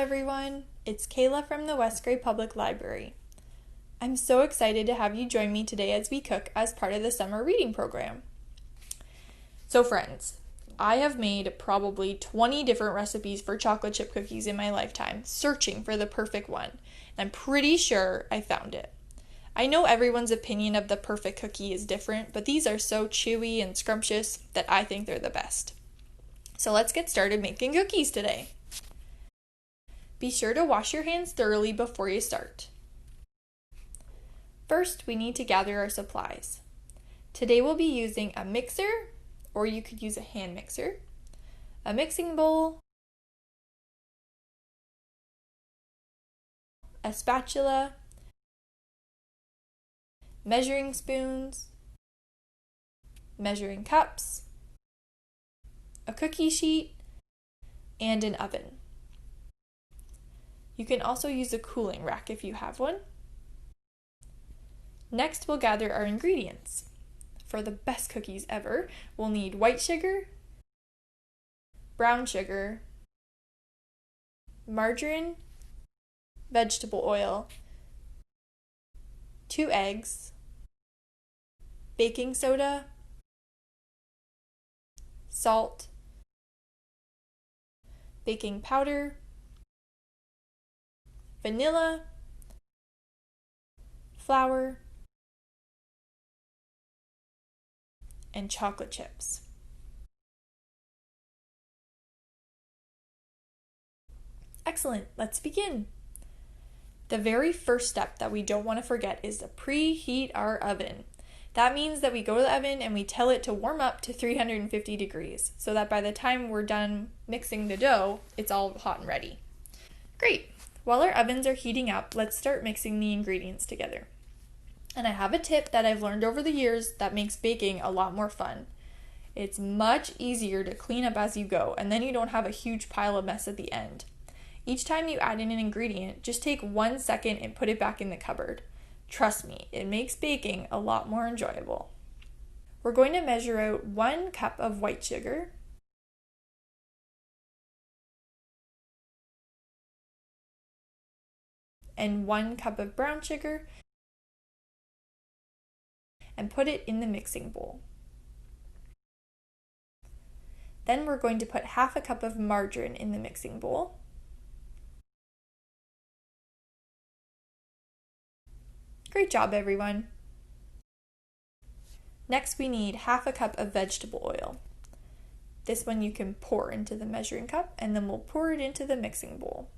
everyone, it's Kayla from the West Gray Public Library. I'm so excited to have you join me today as we cook as part of the summer reading program. So friends, I have made probably 20 different recipes for chocolate chip cookies in my lifetime, searching for the perfect one, and I'm pretty sure I found it. I know everyone's opinion of the perfect cookie is different, but these are so chewy and scrumptious that I think they're the best. So let's get started making cookies today. Be sure to wash your hands thoroughly before you start. First, we need to gather our supplies. Today we'll be using a mixer, or you could use a hand mixer, a mixing bowl, a spatula, measuring spoons, measuring cups, a cookie sheet, and an oven. You can also use a cooling rack if you have one. Next, we'll gather our ingredients. For the best cookies ever, we'll need white sugar, brown sugar, margarine, vegetable oil, 2 eggs, baking soda, salt, baking powder, vanilla, flour, and chocolate chips. Excellent, let's begin. The very first step that we don't want to forget is to preheat our oven. That means that we go to the oven and we tell it to warm up to 350 degrees so that by the time we're done mixing the dough, it's all hot and ready. Great. While our ovens are heating up, let's start mixing the ingredients together. And I have a tip that I've learned over the years that makes baking a lot more fun. It's much easier to clean up as you go, and then you don't have a huge pile of mess at the end. Each time you add in an ingredient, just take 1 second and put it back in the cupboard. Trust me, it makes baking a lot more enjoyable. We're going to measure out 1 cup of white sugar, and 1 cup of brown sugar, and put it in the mixing bowl. Then we're going to put half a cup of margarine in the mixing bowl. Great job, everyone. Next, we need half a cup of vegetable oil. This one you can pour into the measuring cup, and then we'll pour it into the mixing bowl.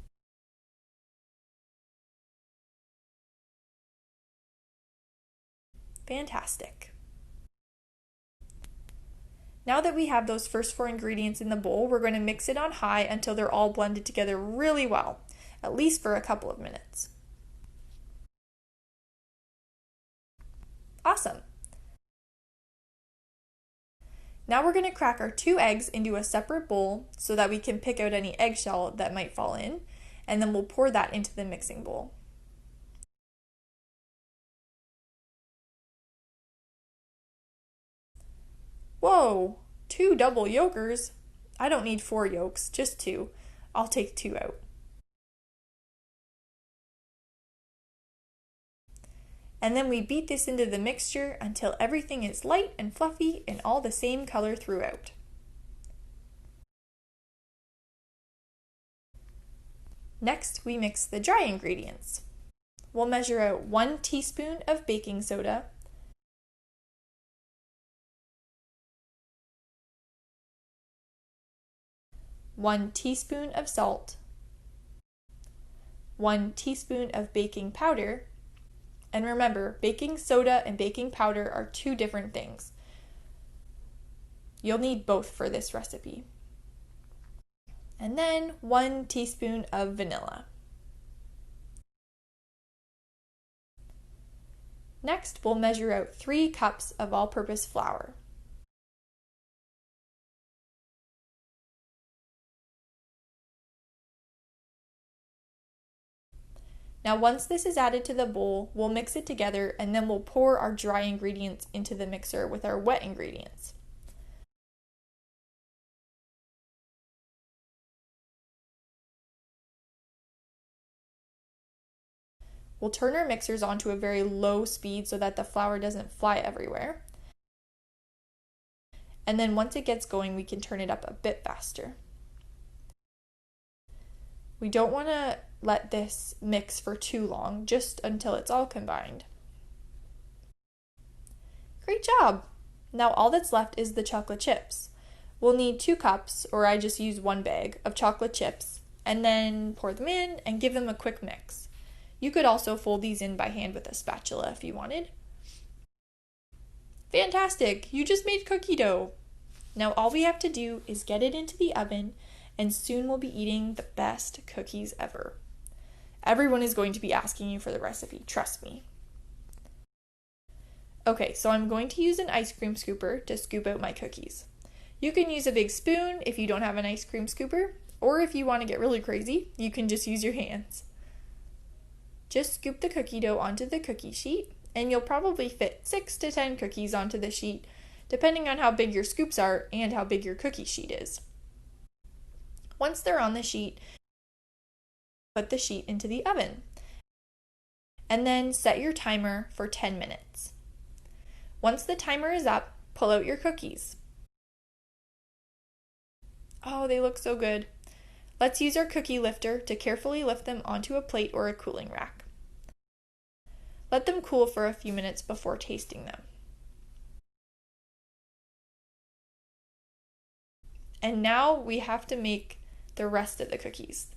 Fantastic. Now that we have those first 4 ingredients in the bowl, we're going to mix it on high until they're all blended together really well, at least for a couple of minutes. Awesome. Now we're going to crack our 2 eggs into a separate bowl so that we can pick out any eggshell that might fall in, and then we'll pour that into the mixing bowl. Whoa, 2 double yolkers? I don't need 4 yolks, just 2. I'll take 2 out. And then we beat this into the mixture until everything is light and fluffy and all the same color throughout. Next, we mix the dry ingredients. We'll measure out 1 teaspoon of baking soda, 1 teaspoon of salt, 1 teaspoon of baking powder, and remember, baking soda and baking powder are 2 different things. You'll need both for this recipe. And then 1 teaspoon of vanilla. Next, we'll measure out 3 cups of all-purpose flour. Now once this is added to the bowl, we'll mix it together and then we'll pour our dry ingredients into the mixer with our wet ingredients. We'll turn our mixers onto a very low speed so that the flour doesn't fly everywhere. And then once it gets going, we can turn it up a bit faster. We don't want to let this mix for too long, just until it's all combined. Great job! Now all that's left is the chocolate chips. We'll need 2 cups, or I just use 1 bag, of chocolate chips, and then pour them in and give them a quick mix. You could also fold these in by hand with a spatula if you wanted. Fantastic! You just made cookie dough! Now all we have to do is get it into the oven, and soon we'll be eating the best cookies ever. Everyone is going to be asking you for the recipe, trust me. Okay, so I'm going to use an ice cream scooper to scoop out my cookies. You can use a big spoon if you don't have an ice cream scooper, or if you want to get really crazy, you can just use your hands. Just scoop the cookie dough onto the cookie sheet, and you'll probably fit 6 to 10 cookies onto the sheet, depending on how big your scoops are and how big your cookie sheet is. Once they're on the sheet, put the sheet into the oven, and then set your timer for 10 minutes. Once the timer is up, pull out your cookies. Oh, they look so good. Let's use our cookie lifter to carefully lift them onto a plate or a cooling rack. Let them cool for a few minutes before tasting them. And now we have to make the rest of the cookies.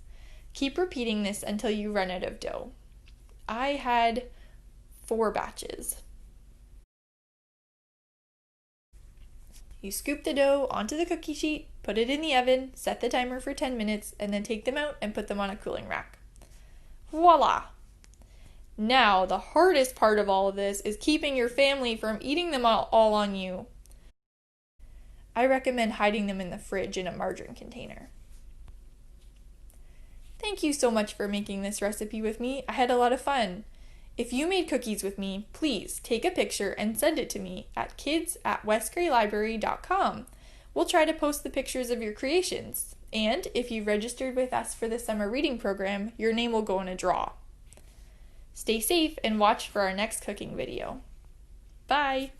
Keep repeating this until you run out of dough. I had 4 batches. You scoop the dough onto the cookie sheet, put it in the oven, set the timer for 10 minutes, and then take them out and put them on a cooling rack. Voila! Now, the hardest part of all of this is keeping your family from eating them all on you. I recommend hiding them in the fridge in a margarine container. Thank you so much for making this recipe with me. I had a lot of fun. If you made cookies with me, please take a picture and send it to me at kids@westgraelibrary.com. We'll try to post the pictures of your creations. And if you registered with us for the summer reading program, your name will go in a draw. Stay safe and watch for our next cooking video. Bye!